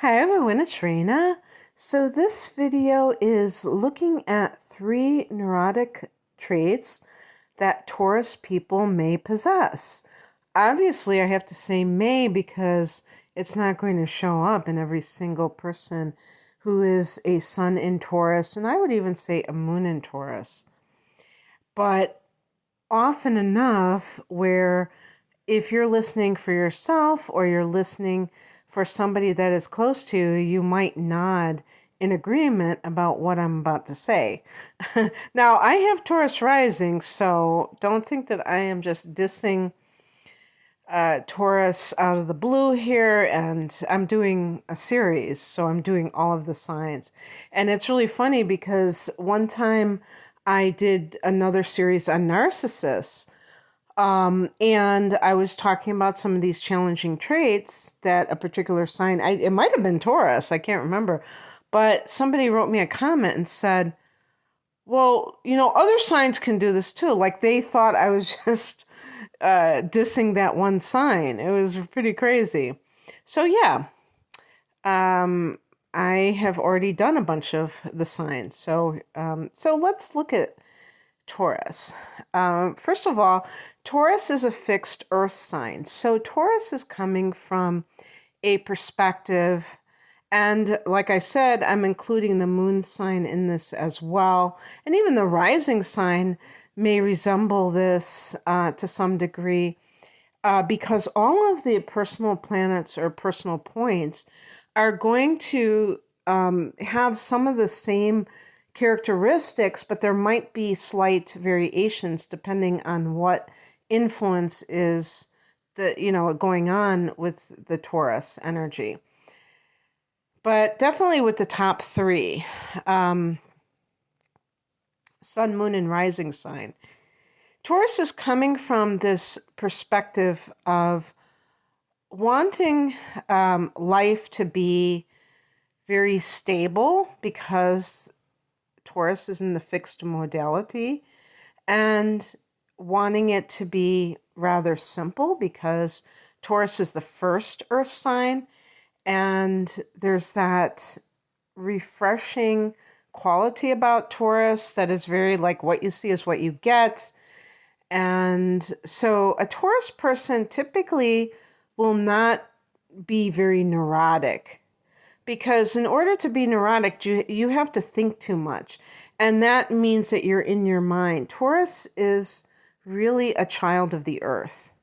Hi everyone, it's Raina. So this video is looking at 3 neurotic traits that Taurus people may possess. Obviously, I have to say may because it's not going to show up in every single person who is a sun in Taurus, and I would even say a moon in Taurus. But often enough where if you're listening for yourself or you're listening for somebody that is close to you, you might nod in agreement about what I'm about to say. Now, I have Taurus rising, so don't think that I am just dissing Taurus out of the blue here, and I'm doing a series, so I'm doing all of the signs. And it's really funny because one time I did another series on narcissists, and I was talking about some of these challenging traits that a particular sign, it might have been Taurus, I can't remember, but somebody wrote me a comment and said, well, other signs can do this too. Like they thought I was just dissing that one sign. It was pretty crazy. So yeah, I have already done a bunch of the signs. So let's look at Taurus. First of all, Taurus is a fixed earth sign. So Taurus is coming from a perspective, and like I said, I'm including the moon sign in this as well. And even the rising sign may resemble this to some degree because all of the personal planets or personal points are going to have some of the same characteristics, but there might be slight variations depending on what influence is going on with the Taurus energy. But definitely with the top 3, sun, moon, and rising sign. Taurus is coming from this perspective of wanting life to be very stable because Taurus is in the fixed modality, and wanting it to be rather simple because Taurus is the first earth sign, and there's that refreshing quality about Taurus that is very like what you see is what you get. And so a Taurus person typically will not be very neurotic, because in order to be neurotic, you have to think too much. And that means that you're in your mind. Taurus is really a child of the earth.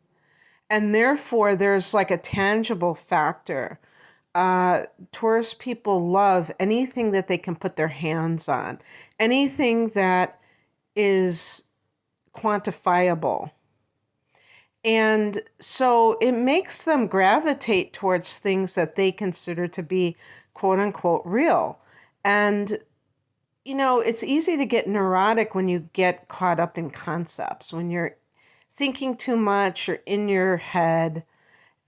And therefore, there's like a tangible factor. Taurus people love anything that they can put their hands on, anything that is quantifiable. And so it makes them gravitate towards things that they consider to be quote unquote real. And, it's easy to get neurotic when you get caught up in concepts, when you're thinking too much or in your head.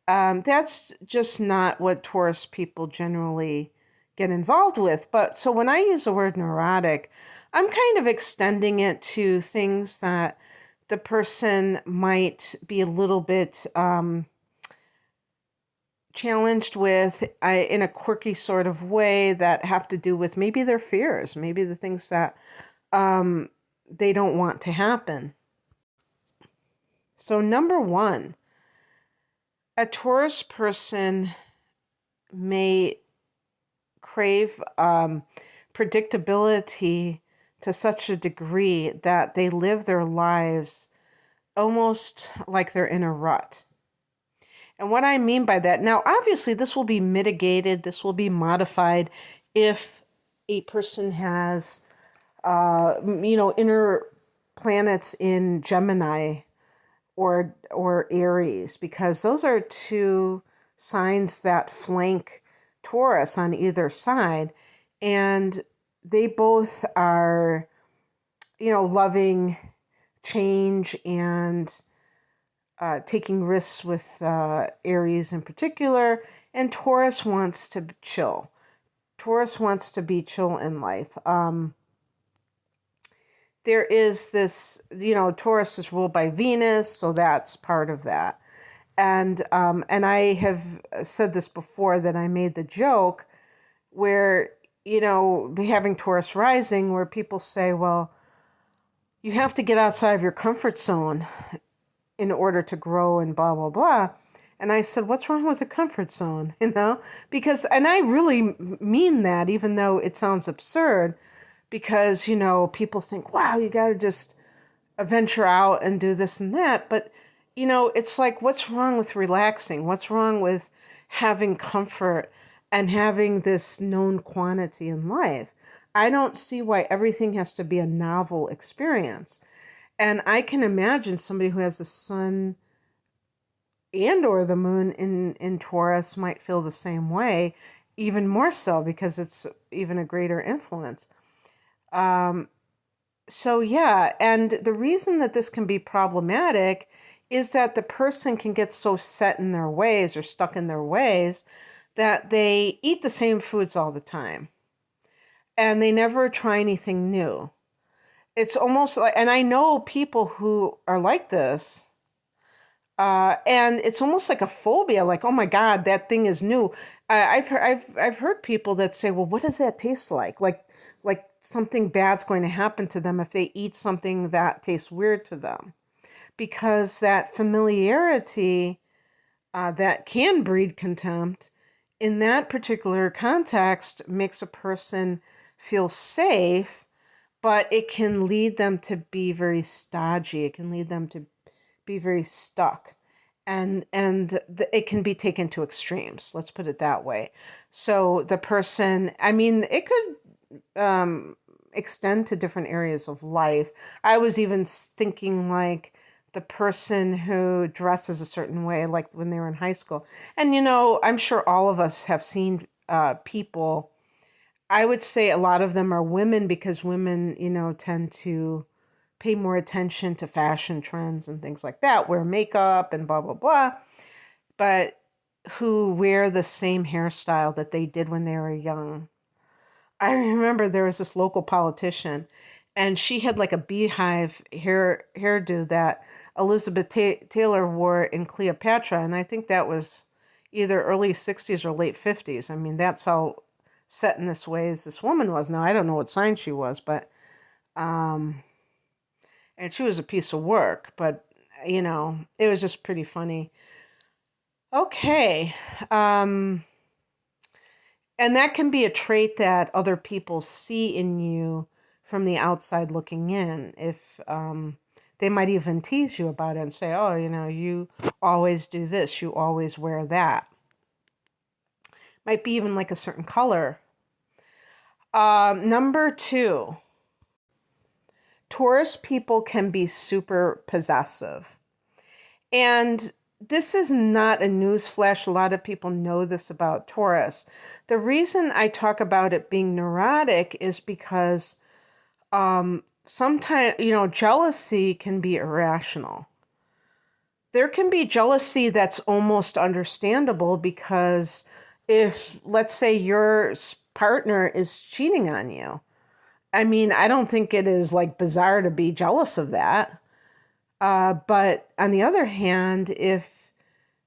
That's just not what Taurus people generally get involved with. But so when I use the word neurotic, I'm kind of extending it to things that the person might be a little bit challenged with in a quirky sort of way that have to do with maybe their fears, maybe the things that they don't want to happen. So number 1, a Taurus person may crave predictability to such a degree that they live their lives almost like they're in a rut. And what I mean by that, now obviously this will be mitigated, this will be modified if a person has, inner planets in Gemini or Aries, because those are 2 signs that flank Taurus on either side, and they both are, loving change and taking risks with Aries in particular, and Taurus wants to chill. Taurus wants to be chill in life. There is this, Taurus is ruled by Venus, so that's part of that. And I have said this before, that I made the joke where, having Taurus rising, where people say, well, you have to get outside of your comfort zone in order to grow and blah, blah, blah. And I said, what's wrong with a comfort zone? Because, and I really mean that, even though it sounds absurd, because, people think, wow, you got to just venture out and do this and that. But, it's like, what's wrong with relaxing? What's wrong with having comfort and having this known quantity in life? I don't see why everything has to be a novel experience. And I can imagine somebody who has the sun and or the moon in Taurus might feel the same way, even more so because it's even a greater influence. So yeah, and the reason that this can be problematic is that the person can get so set in their ways or stuck in their ways that they eat the same foods all the time and they never try anything new. It's almost like, and I know people who are like this, and it's almost like a phobia, like, oh my God, that thing is new. I've heard people that say, well, what does that taste like? Like something bad's going to happen to them if they eat something that tastes weird to them. Because that familiarity that can breed contempt, in that particular context, makes a person feel safe, but it can lead them to be very stodgy. It can lead them to be very stuck. And it can be taken to extremes. Let's put it that way. So the person, it could extend to different areas of life. I was even thinking like the person who dresses a certain way, like when they were in high school. And, I'm sure all of us have seen people. I would say a lot of them are women because women, tend to pay more attention to fashion trends and things like that, wear makeup and blah, blah, blah, but who wear the same hairstyle that they did when they were young. I remember there was this local politician, and she had like a beehive hairdo that Elizabeth Taylor wore in Cleopatra, and I think that was either early 60s or late 50s. That's how set in this ways this woman was. Now, I don't know what sign she was, but, and she was a piece of work, but, it was just pretty funny. Okay. And that can be a trait that other people see in you from the outside looking in. If they might even tease you about it and say, oh, you always do this, you always wear that. Might be even like a certain color. Number 2, Taurus people can be super possessive. And this is not a newsflash. A lot of people know this about Taurus. The reason I talk about it being neurotic is because sometimes, jealousy can be irrational. There can be jealousy that's almost understandable because if, let's say, your partner is cheating on you, I don't think it is like bizarre to be jealous of that. But on the other hand, if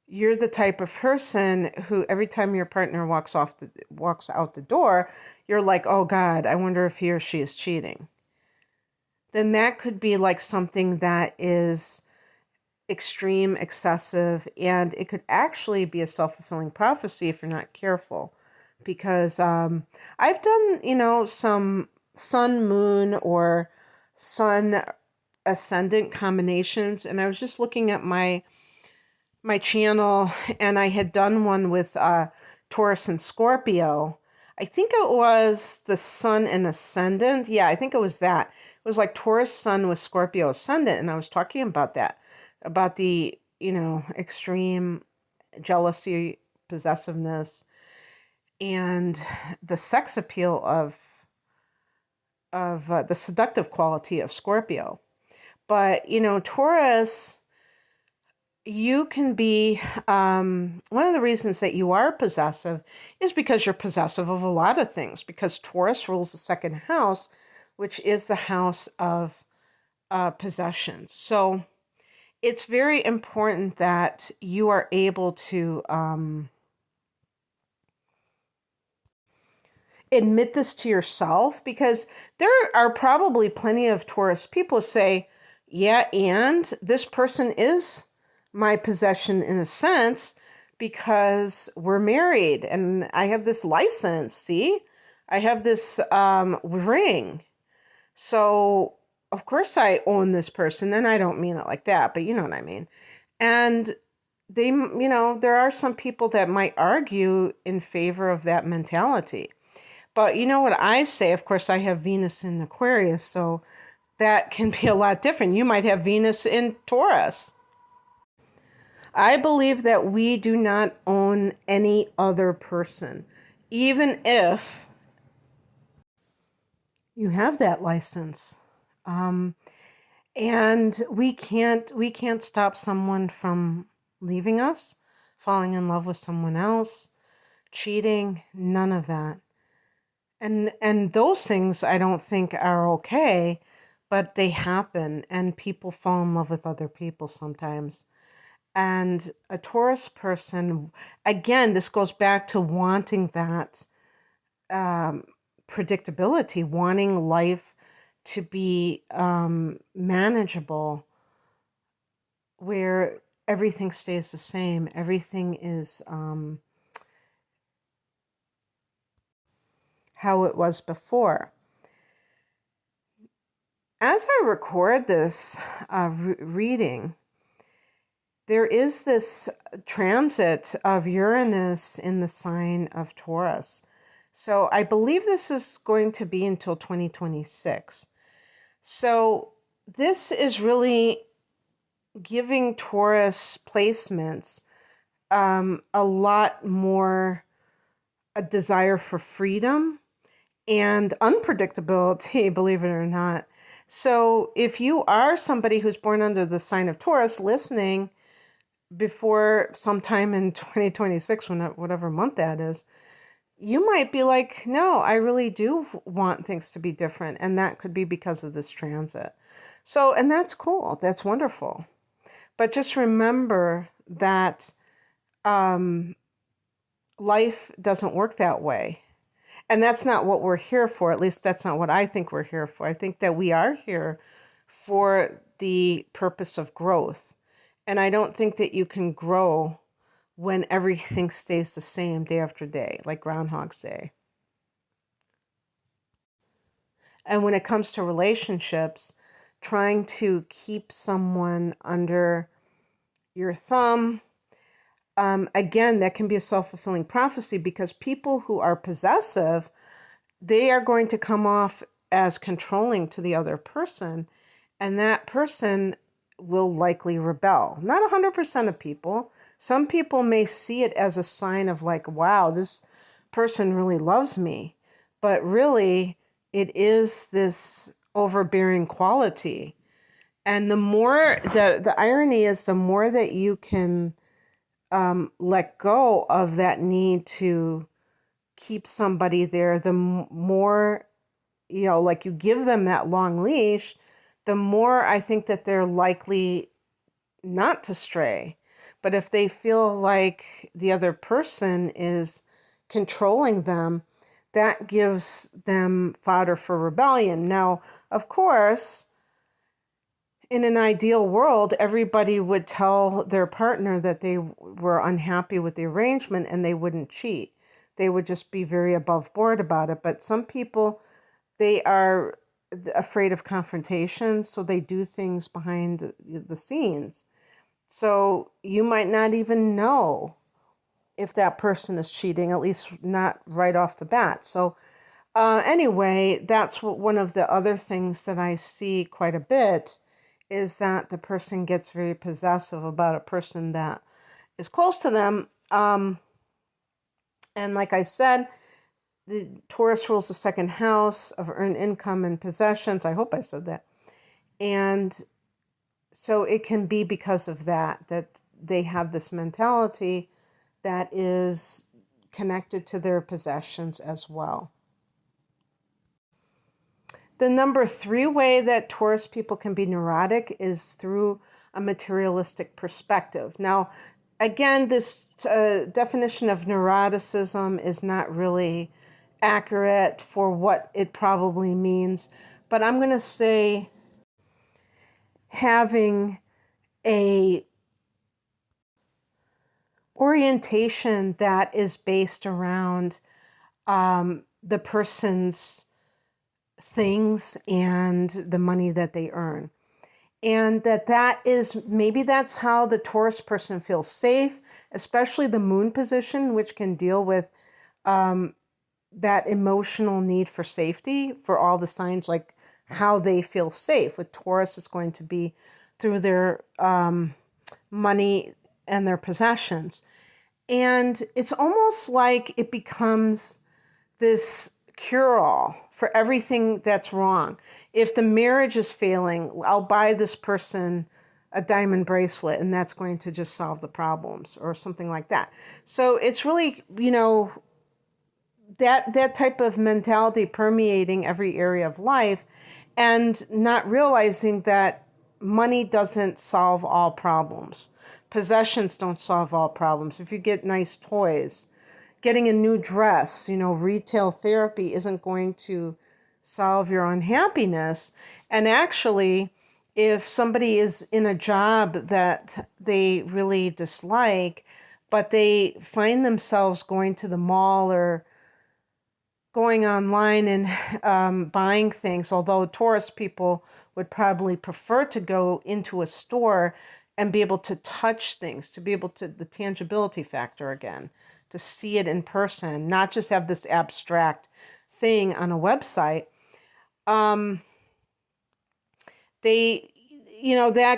you're the type of person who every time your partner walks out the door, you're like, oh God, I wonder if he or she is cheating, then that could be like something that is extreme, excessive, and it could actually be a self-fulfilling prophecy if you're not careful. Because I've done, some sun, moon, or sun ascendant combinations, and I was just looking at my channel, and I had done one with Taurus and Scorpio. I think it was the sun and ascendant. Yeah, I think it was that. It was like Taurus sun with Scorpio ascendant, and I was talking about that, about the extreme jealousy, possessiveness, and the sex appeal of the seductive quality of Scorpio. But, Taurus, you can be, one of the reasons that you are possessive is because you're possessive of a lot of things, because Taurus rules the second house, which is the house of possessions. So it's very important that you are able to admit this to yourself, because there are probably plenty of Taurus people say, yeah, and this person is my possession in a sense because we're married and I have this license. See, I have this ring. So, of course, I own this person, and I don't mean it like that, but you know what I mean. And there are some people that might argue in favor of that mentality. But you know what I say? Of course, I have Venus in Aquarius, so that can be a lot different. You might have Venus in Taurus. I believe that we do not own any other person, even if you have that license. And we can't stop someone from leaving us, falling in love with someone else, cheating, none of that. And those things I don't think are okay, but they happen and people fall in love with other people sometimes. And a Taurus person, again, this goes back to wanting that predictability, wanting life to be manageable, where everything stays the same, everything is how it was before. As I record this reading, there is this transit of Uranus in the sign of Taurus. So I believe this is going to be until 2026. So this is really giving Taurus placements a lot more a desire for freedom and unpredictability, believe it or not. So if you are somebody who's born under the sign of Taurus listening before sometime in 2026, whatever month that is, you might be like, no, I really do want things to be different. And that could be because of this transit. So, and that's cool. That's wonderful. But just remember that life doesn't work that way. And that's not what we're here for. At least that's not what I think we're here for. I think that we are here for the purpose of growth. And I don't think that you can grow when everything stays the same day after day, like Groundhog's Day. And when it comes to relationships, trying to keep someone under your thumb, again, that can be a self-fulfilling prophecy, because people who are possessive, they are going to come off as controlling to the other person, and that person will likely rebel. Not 100% of people. Some people may see it as a sign of like, wow, this person really loves me. But really, it is this overbearing quality. And the more, the irony is, the more that you can let go of that need to keep somebody there, the more, like you give them that long leash, the more I think that they're likely not to stray. But if they feel like the other person is controlling them, that gives them fodder for rebellion. Now, of course, in an ideal world, everybody would tell their partner that they were unhappy with the arrangement and they wouldn't cheat. They would just be very above board about it. But some people, they are afraid of confrontation, so they do things behind the scenes. So you might not even know if that person is cheating, at least not right off the bat. So anyway, that's one of the other things that I see quite a bit, is that the person gets very possessive about a person that is close to them. And like I said, the Taurus rules the second house of earned income and possessions. I hope I said that. And so it can be because of that they have this mentality that is connected to their possessions as well. The number 3 way that Taurus people can be neurotic is through a materialistic perspective. Now, again, this definition of neuroticism is not really accurate for what it probably means, but I'm going to say having a orientation that is based around the person's things and the money that they earn. And that is, maybe that's how the Taurus person feels safe, especially the moon position, which can deal with that emotional need for safety for all the signs, like how they feel safe. With Taurus, it's going to be through their money and their possessions. And it's almost like it becomes this cure-all for everything that's wrong. If the marriage is failing, I'll buy this person a diamond bracelet and that's going to just solve the problems or something like that. So it's really, that type of mentality permeating every area of life, and not realizing that money doesn't solve all problems. Possessions don't solve all problems. If you get nice toys, getting a new dress, retail therapy isn't going to solve your unhappiness. And actually, if somebody is in a job that they really dislike, but they find themselves going to the mall or going online and buying things, although Taurus people would probably prefer to go into a store and be able to touch things, to be able to, the tangibility factor again, to see it in person, not just have this abstract thing on a website. That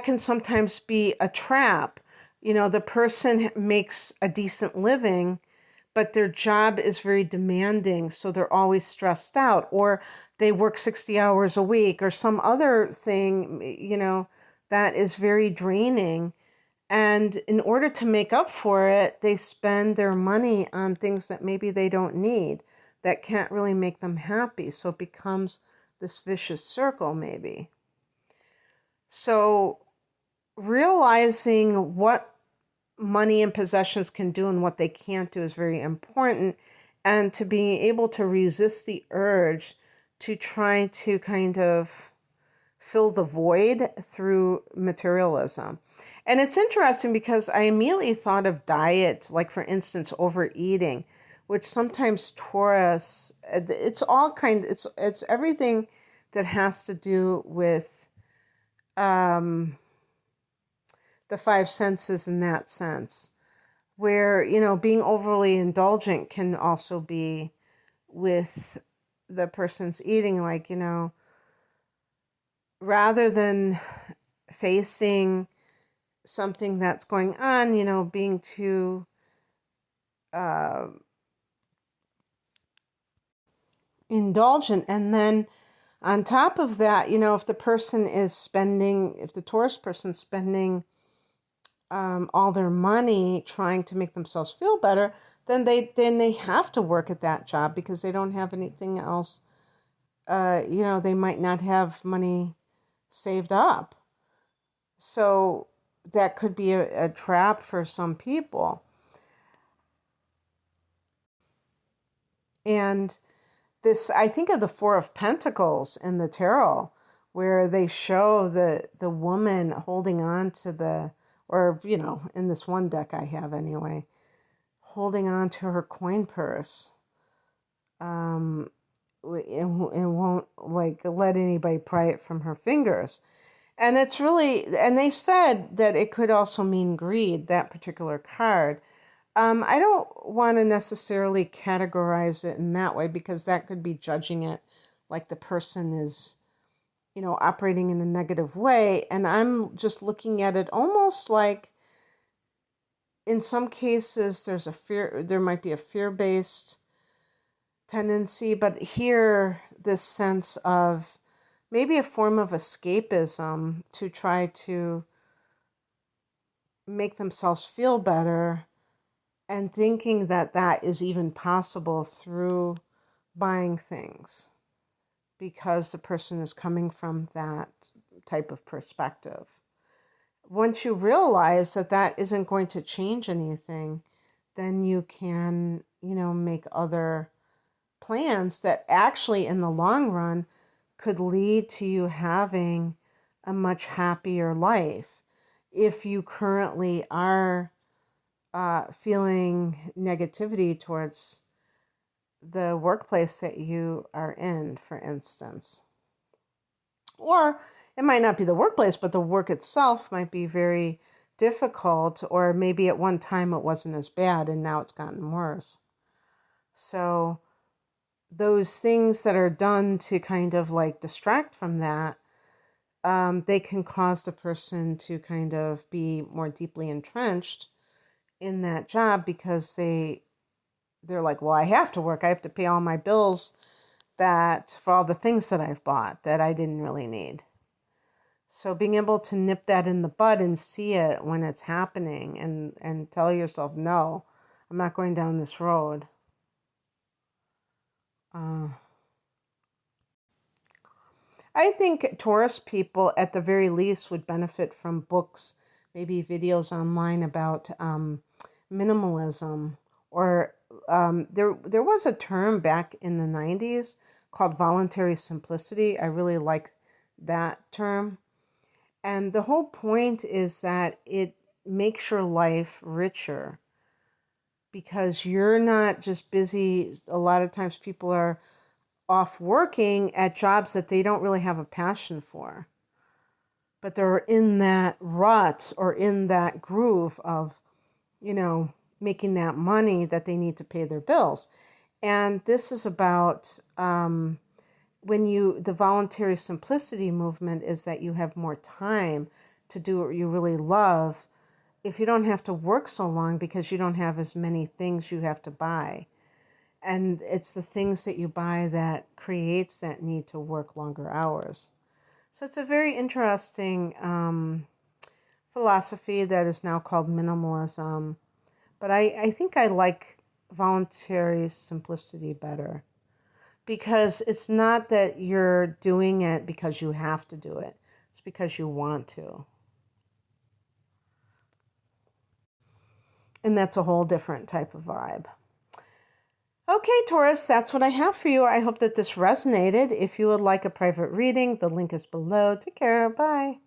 can sometimes be a trap. The person makes a decent living, but their job is very demanding, so they're always stressed out, or they work 60 hours a week or some other thing, that is very draining. And in order to make up for it, they spend their money on things that maybe they don't need, that can't really make them happy. So it becomes this vicious circle, maybe. So realizing what money and possessions can do and what they can't do is very important. And to be able to resist the urge to try to kind of fill the void through materialism. And it's interesting because I immediately thought of diets, like for instance, overeating, which sometimes Taurus, it's everything that has to do with the five senses in that sense, where, being overly indulgent can also be with the person's eating, like, rather than facing something that's going on, being too indulgent. And then on top of that, if the Taurus person's spending all their money trying to make themselves feel better, then they have to work at that job because they don't have anything else. They might not have money saved up. So that could be a trap for some people. And this, I think of the Four of Pentacles in the tarot, where they show the woman holding on to in this one deck I have anyway, holding on to her coin purse. And won't let anybody pry it from her fingers. And it's really, and they said that it could also mean greed, that particular card. I don't want to necessarily categorize it in that way, because that could be judging it like the person is, operating in a negative way. And I'm just looking at it almost like, in some cases, there might be a fear-based tendency, but here, this sense of maybe a form of escapism to try to make themselves feel better, and thinking that that is even possible through buying things, because the person is coming from that type of perspective. once you realize that that isn't going to change anything, then you can, make other plans that actually in the long run could lead to you having a much happier life. If you currently are feeling negativity towards the workplace that you are in, for instance. Or it might not be the workplace, but the work itself might be very difficult, or maybe at one time it wasn't as bad and now it's gotten worse. So those things that are done to kind of like distract from that, they can cause the person to kind of be more deeply entrenched in that job because they're like, well, I have to work. I have to pay all my bills that for all the things that I've bought that I didn't really need. So being able to nip that in the bud and see it when it's happening and tell yourself, no, I'm not going down this road. I think Taurus people at the very least would benefit from books, maybe videos online about minimalism, or there was a term back in the 90s called voluntary simplicity. I really like that term. And the whole point is that it makes your life richer because you're not just busy. A lot of times people are off working at jobs that they don't really have a passion for, but they're in that rut or in that groove of, making that money that they need to pay their bills. And this is about the voluntary simplicity movement is that you have more time to do what you really love if you don't have to work so long because you don't have as many things you have to buy. And it's the things that you buy that creates that need to work longer hours. So it's a very interesting philosophy that is now called minimalism. But I think I like voluntary simplicity better because it's not that you're doing it because you have to do it. It's because you want to. And that's a whole different type of vibe. Okay, Taurus, that's what I have for you. I hope that this resonated. If you would like a private reading, the link is below. Take care. Bye.